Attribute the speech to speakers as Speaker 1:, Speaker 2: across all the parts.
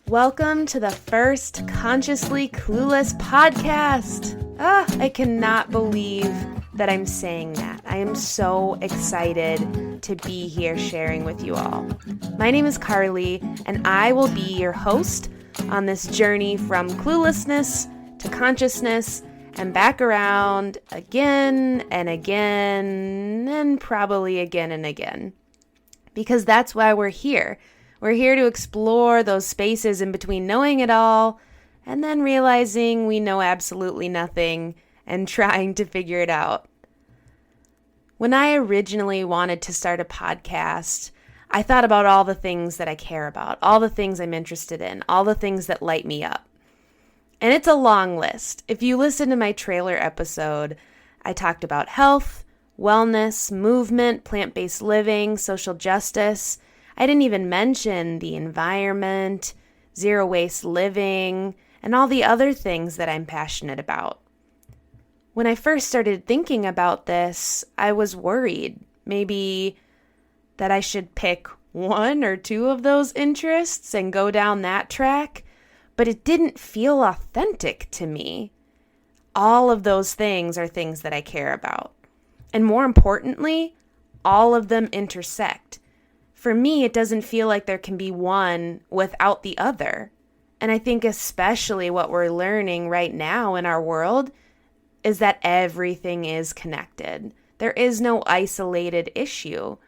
Speaker 1: Welcome to the first Consciously Clueless podcast. I cannot believe that I'm saying that. I am so excited to be here sharing with you all. My name is Carly, and I will be your host on this journey from cluelessness to consciousness and back around again and again and probably again and again. Because that's why we're here. We're here to explore those spaces in between knowing it all and then realizing we know absolutely nothing and trying to figure it out. When I originally wanted to start a podcast, I thought about all the things that I care about, all the things I'm interested in, all the things that light me up. And it's a long list. If you listen to my trailer episode, I talked about health, wellness, movement, plant-based living, social justice. I didn't even mention the environment, zero waste living, and all the other things that I'm passionate about. When I first started thinking about this, I was worried maybe that I should pick one or two of those interests and go down that track, but it didn't feel authentic to me. All of those things are things that I care about. And more importantly, all of them intersect. For me, it doesn't feel like there can be one without the other. And I think especially what we're learning right now in our world is that everything is connected. There is no isolated issue.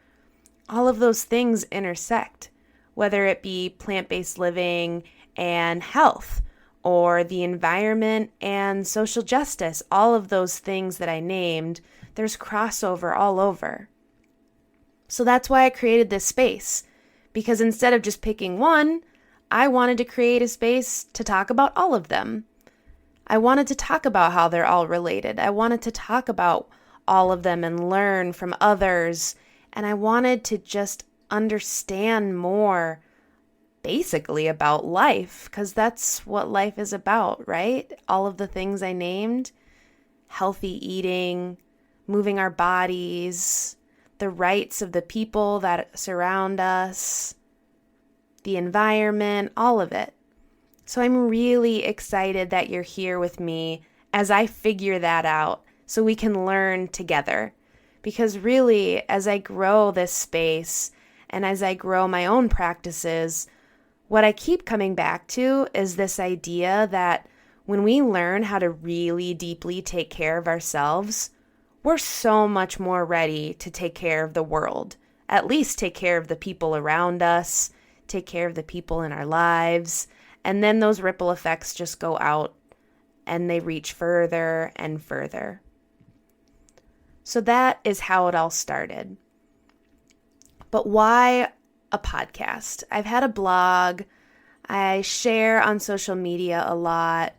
Speaker 1: All of those things intersect, whether it be plant-based living and health, or the environment and social justice. All of those things that I named, there's crossover all over. So that's why I created this space, because instead of just picking one, I wanted to create a space to talk about all of them. I wanted to talk about how they're all related. I wanted to talk about all of them and learn from others. And I wanted to just understand more basically about life, because that's what life is about, right? All of the things I named, healthy eating, moving our bodies, the rights of the people that surround us, the environment, all of it. So I'm really excited that you're here with me as I figure that out so we can learn together. Because really, as I grow this space and as I grow my own practices, what I keep coming back to is this idea that when we learn how to really deeply take care of ourselves, we're so much more ready to take care of the world, at least take care of the people around us, take care of the people in our lives, and then those ripple effects just go out and they reach further and further. So that is how it all started. But why a podcast? I've had a blog, I share on social media a lot,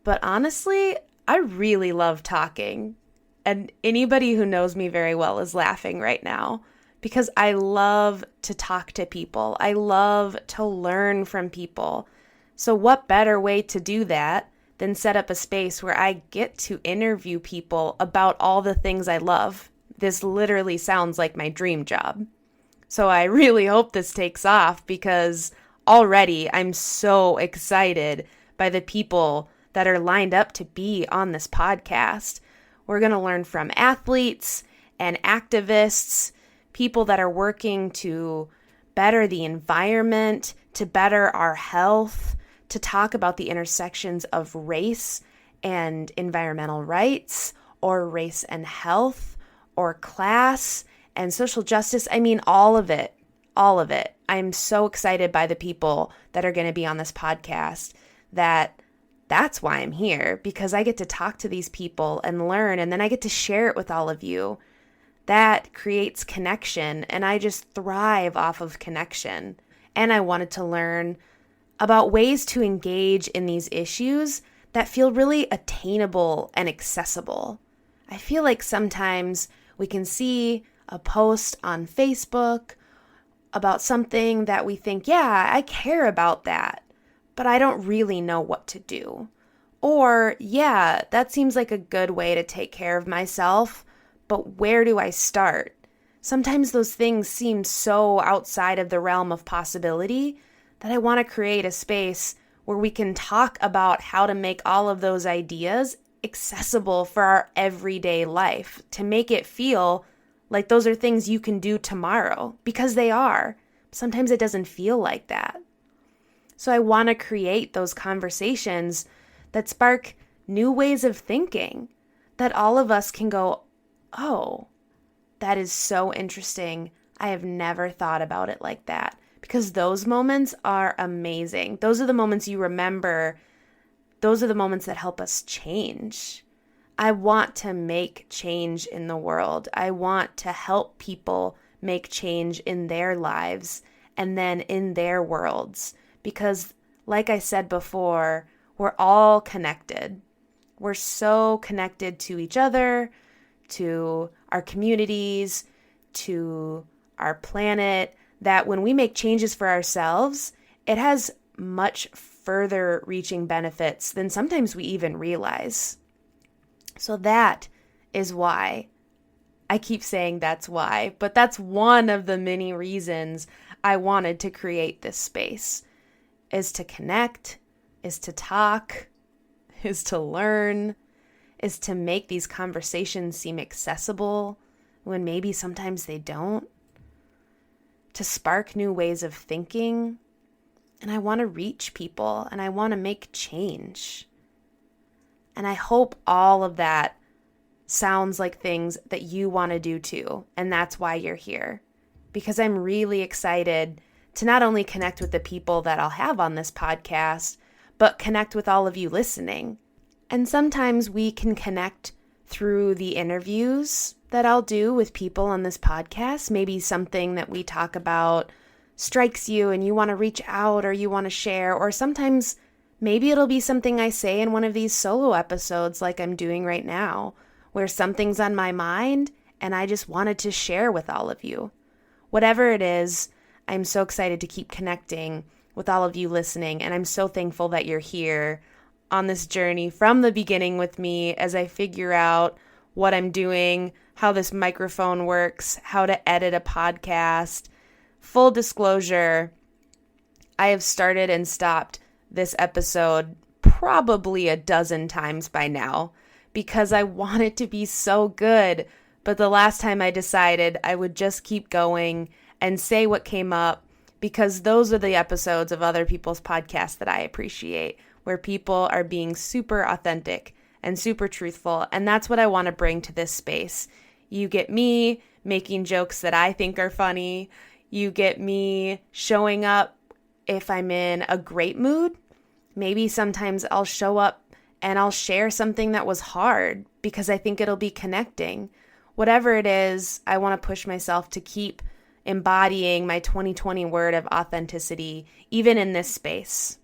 Speaker 1: but honestly, I really love talking. And anybody who knows me very well is laughing right now because I love to talk to people. I love to learn from people. So what better way to do that than set up a space where I get to interview people about all the things I love? This literally sounds like my dream job. So I really hope this takes off because already I'm so excited by the people that are lined up to be on this podcast. We're going to learn from athletes and activists, people that are working to better the environment, to better our health, to talk about the intersections of race and environmental rights, or race and health, or class and social justice. I mean, all of it, all of it. I'm so excited by the people that are going to be on this podcast that's why I'm here, because I get to talk to these people and learn, and then I get to share it with all of you. That creates connection, and I just thrive off of connection. And I wanted to learn about ways to engage in these issues that feel really attainable and accessible. I feel like sometimes we can see a post on Facebook about something that we think, yeah, I care about that, but I don't really know what to do. Or, yeah, that seems like a good way to take care of myself, but where do I start? Sometimes those things seem so outside of the realm of possibility that I want to create a space where we can talk about how to make all of those ideas accessible for our everyday life, to make it feel like those are things you can do tomorrow, because they are. Sometimes it doesn't feel like that. So I want to create those conversations that spark new ways of thinking, that all of us can go, oh, that is so interesting. I have never thought about it like that. Because those moments are amazing. Those are the moments you remember. Those are the moments that help us change. I want to make change in the world. I want to help people make change in their lives and then in their worlds. Because, like I said before, we're all connected. We're so connected to each other, to our communities, to our planet, that when we make changes for ourselves, it has much further reaching benefits than sometimes we even realize. So that is why. I keep saying that's why, but that's one of the many reasons I wanted to create this space, is to connect, is to talk, is to learn, is to make these conversations seem accessible when maybe sometimes they don't, to spark new ways of thinking. And I want to reach people, and I want to make change. And I hope all of that sounds like things that you want to do too. And that's why you're here. Because I'm really excited to not only connect with the people that I'll have on this podcast, but connect with all of you listening. And sometimes we can connect through the interviews that I'll do with people on this podcast. Maybe something that we talk about strikes you and you want to reach out or you want to share. Or sometimes maybe it'll be something I say in one of these solo episodes like I'm doing right now, where something's on my mind and I just wanted to share with all of you. Whatever it is, I'm so excited to keep connecting with all of you listening. And I'm so thankful that you're here on this journey from the beginning with me as I figure out what I'm doing, how this microphone works, how to edit a podcast. Full disclosure, I have started and stopped this episode probably a dozen times by now because I want it to be so good. But the last time I decided I would just keep going and say what came up, because those are the episodes of other people's podcasts that I appreciate, where people are being super authentic and super truthful. And that's what I want to bring to this space. You get me making jokes that I think are funny. You get me showing up if I'm in a great mood. Maybe sometimes I'll show up and I'll share something that was hard because I think it'll be connecting. Whatever it is, I want to push myself to keep embodying my 2020 word of authenticity, even in this space.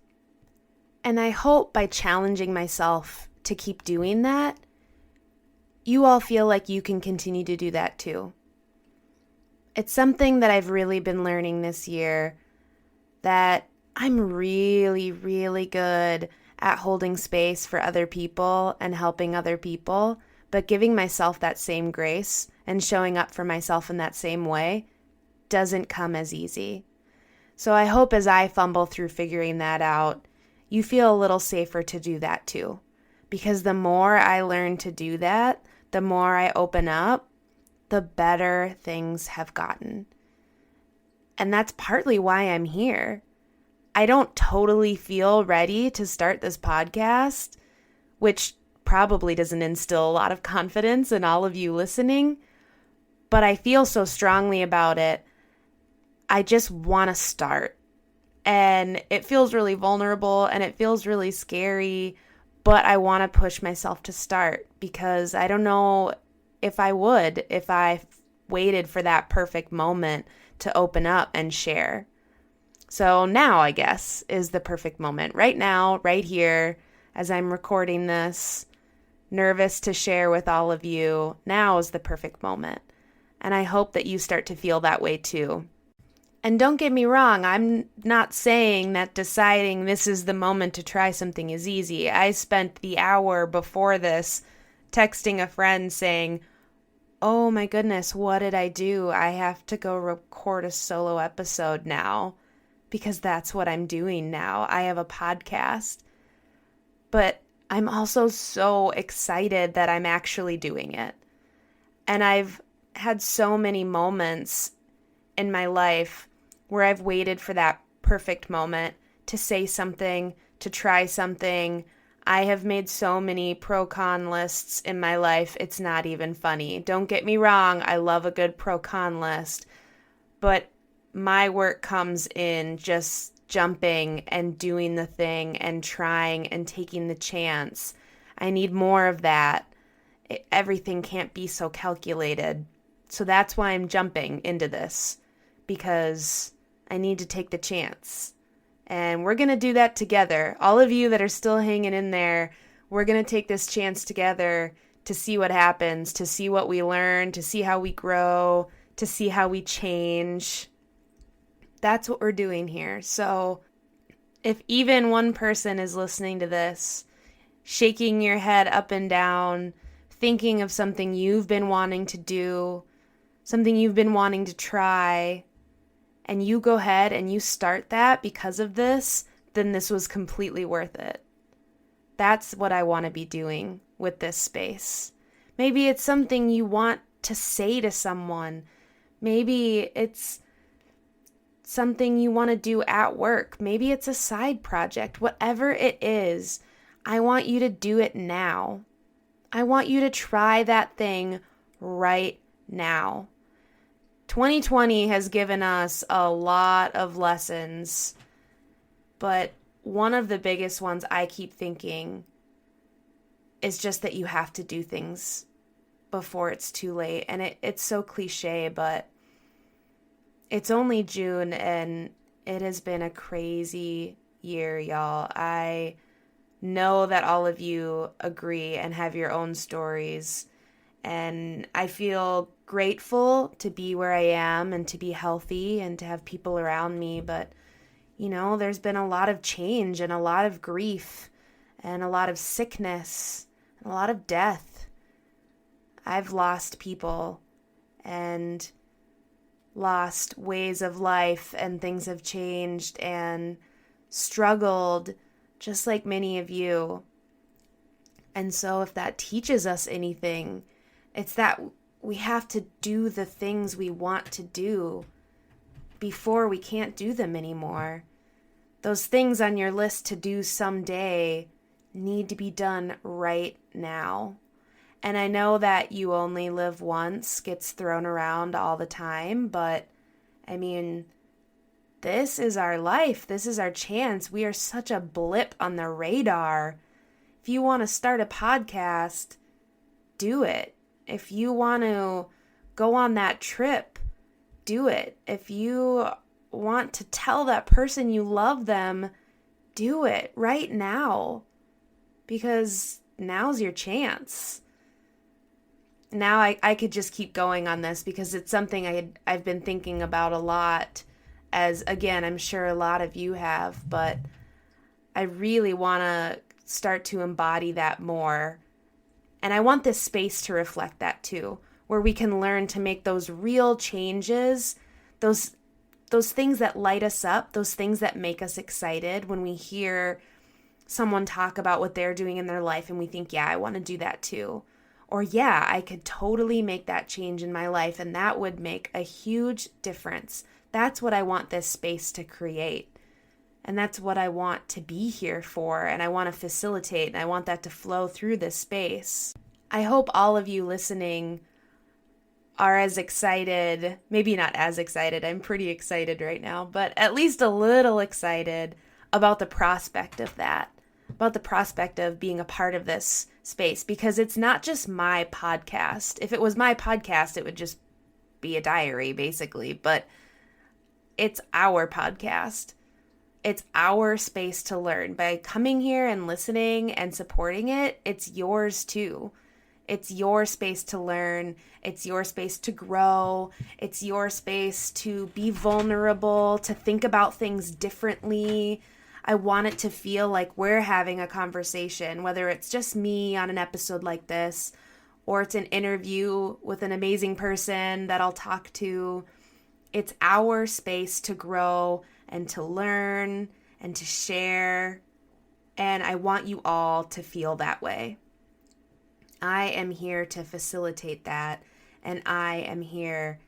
Speaker 1: And I hope by challenging myself to keep doing that, you all feel like you can continue to do that too. It's something that I've really been learning this year, that I'm really, really good at holding space for other people and helping other people, but giving myself that same grace and showing up for myself in that same way doesn't come as easy. So I hope as I fumble through figuring that out, you feel a little safer to do that too. Because the more I learn to do that, the more I open up, the better things have gotten. And that's partly why I'm here. I don't totally feel ready to start this podcast, which probably doesn't instill a lot of confidence in all of you listening, but I feel so strongly about it. I just want to start. And it feels really vulnerable and it feels really scary, but I want to push myself to start because I don't know if I would if I waited for that perfect moment to open up and share. So now, I guess, is the perfect moment. Right now, right here, as I'm recording this, nervous to share with all of you, now is the perfect moment. And I hope that you start to feel that way too. And don't get me wrong, I'm not saying that deciding this is the moment to try something is easy. I spent the hour before this texting a friend saying, oh my goodness, what did I do? I have to go record a solo episode now. because that's what I'm doing now. I have a podcast, but I'm also so excited that I'm actually doing it. And I've had so many moments in my life where I've waited for that perfect moment to say something, to try something. I have made so many pro-con lists in my life, it's not even funny. Don't get me wrong, I love a good pro-con list, but my work comes in just jumping and doing the thing and trying and taking the chance. I need more of that. Everything can't be so calculated. So that's why I'm jumping into this, because I need to take the chance. And we're going to do that together. All of you that are still hanging in there, we're going to take this chance together to see what happens, to see what we learn, to see how we grow, to see how we change. That's what we're doing here. So if even one person is listening to this, shaking your head up and down, thinking of something you've been wanting to do, something you've been wanting to try, and you go ahead and you start that because of this, then this was completely worth it. That's what I want to be doing with this space. Maybe it's something you want to say to someone. Maybe it's something you want to do at work. Maybe it's a side project. Whatever it is, I want you to do it now. I want you to try that thing right now. 2020 has given us a lot of lessons, but one of the biggest ones I keep thinking is just that you have to do things before it's too late. And it's so cliche, but it's only June and it has been a crazy year, y'all. I know that all of you agree and have your own stories. And I feel grateful to be where I am and to be healthy and to have people around me. But, there's been a lot of change and a lot of grief and a lot of sickness and a lot of death. I've lost people and lost ways of life, and things have changed and struggled just like many of you. And so if that teaches us anything, it's that we have to do the things we want to do before we can't do them anymore. Those things on your list to do someday need to be done right now. And I know that you only live once gets thrown around all the time, but this is our life. This is our chance. We are such a blip on the radar. If you want to start a podcast, do it. If you want to go on that trip, do it. If you want to tell that person you love them, do it right now. Because now's your chance. Now I could just keep going on this because it's something I've been thinking about a lot, as again, I'm sure a lot of you have, but I really want to start to embody that more. And I want this space to reflect that too, where we can learn to make those real changes, those things that light us up, those things that make us excited when we hear someone talk about what they're doing in their life and we think, yeah, I want to do that too. Or yeah, I could totally make that change in my life and that would make a huge difference. That's what I want this space to create. And that's what I want to be here for, and I want to facilitate, and I want that to flow through this space. I hope all of you listening are as excited, maybe not as excited, I'm pretty excited right now, but at least a little excited about the prospect of that, about the prospect of being a part of this space, because it's not just my podcast. If it was my podcast, it would just be a diary, basically, but it's our podcast. It's our space to learn. By coming here and listening and supporting it, it's yours too. It's your space to learn. It's your space to grow. It's your space to be vulnerable, to think about things differently. I want it to feel like we're having a conversation, whether it's just me on an episode like this, or it's an interview with an amazing person that I'll talk to. It's our space to grow and to learn and to share. And I want you all to feel that way. I am here to facilitate that, and I am here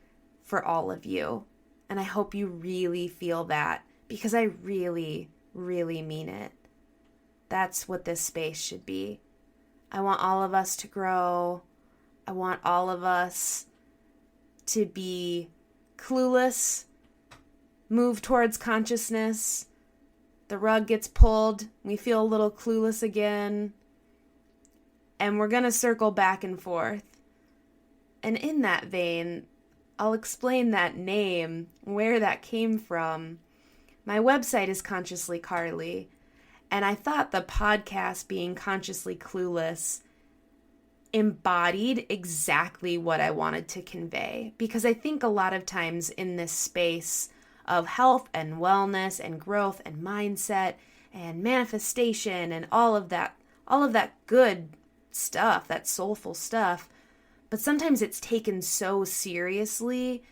Speaker 1: for all of you. And I hope you really feel that, because I really, really mean it. That's what this space should be. I want all of us to grow. I want all of us to be clueless, move towards consciousness. The rug gets pulled. We feel a little clueless again. And we're going to circle back and forth. And in that vein, I'll explain that name, where that came from. My website is Consciously Carly, and I thought the podcast being Consciously Clueless embodied exactly what I wanted to convey. Because I think a lot of times in this space of health and wellness and growth and mindset and manifestation and all of that good stuff, that soulful stuff, but sometimes it's taken so seriously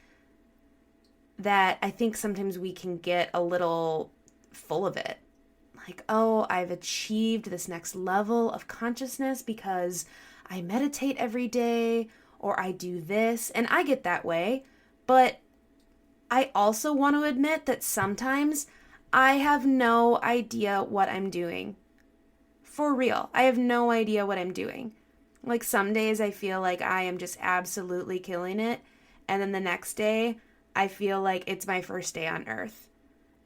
Speaker 1: that I think sometimes we can get a little full of it. Like, oh, I've achieved this next level of consciousness because I meditate every day, or I do this, and I get that way. But I also want to admit that sometimes I have no idea what I'm doing. For real, I have no idea what I'm doing. Like, some days I feel like I am just absolutely killing it, and then the next day I feel like it's my first day on earth.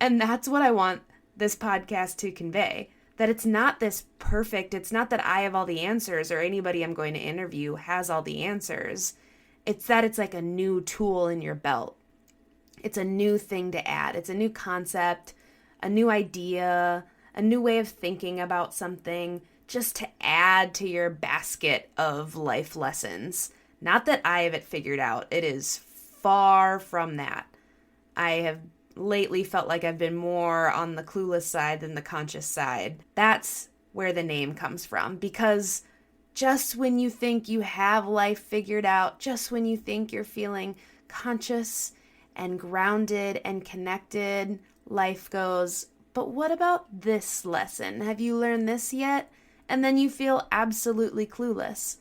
Speaker 1: And that's what I want this podcast to convey. That it's not this perfect, it's not that I have all the answers or anybody I'm going to interview has all the answers. It's that it's like a new tool in your belt. It's a new thing to add. It's a new concept, a new idea, a new way of thinking about something, just to add to your basket of life lessons. Not that I have it figured out. It is far from that. I have lately felt like I've been more on the clueless side than the conscious side. That's where the name comes from, because just when you think you have life figured out, just when you think you're feeling conscious and grounded and connected, life goes, but what about this lesson? Have you learned this yet? And then you feel absolutely clueless.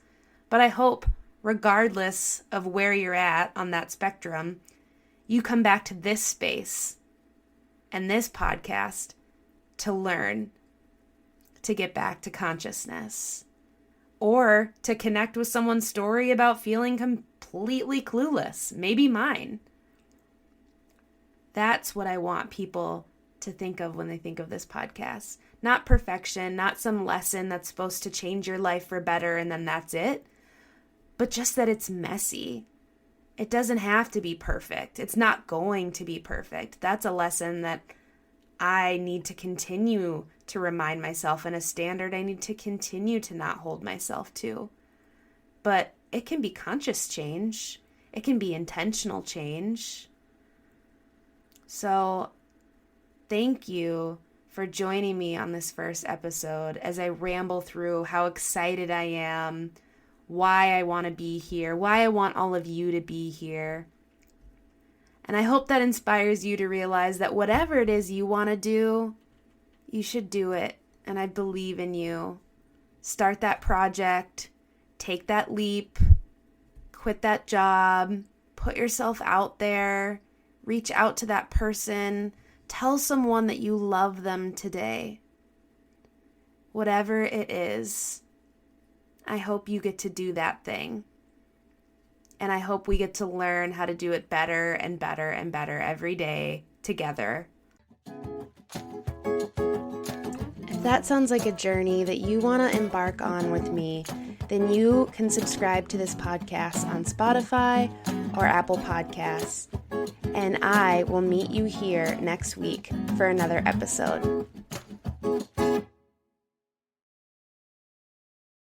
Speaker 1: But I hope, regardless of where you're at on that spectrum, you come back to this space and this podcast to learn, to get back to consciousness, or to connect with someone's story about feeling completely clueless, maybe mine. That's what I want people to think of when they think of this podcast. Not perfection, not some lesson that's supposed to change your life for better and then that's it, but just that it's messy. It doesn't have to be perfect. It's not going to be perfect. That's a lesson that I need to continue to remind myself, and a standard I need to continue to not hold myself to. But it can be conscious change. It can be intentional change. So thank you for joining me on this first episode as I ramble through how excited I am, why I want to be here, why I want all of you to be here. And I hope that inspires you to realize that whatever it is you want to do, you should do it. And I believe in you. Start that project, take that leap, quit that job, put yourself out there, reach out to that person, tell someone that you love them today. Whatever it is, I hope you get to do that thing. And I hope we get to learn how to do it better and better and better every day together. If that sounds like a journey that you want to embark on with me, then you can subscribe to this podcast on Spotify or Apple Podcasts. And I will meet you here next week for another episode.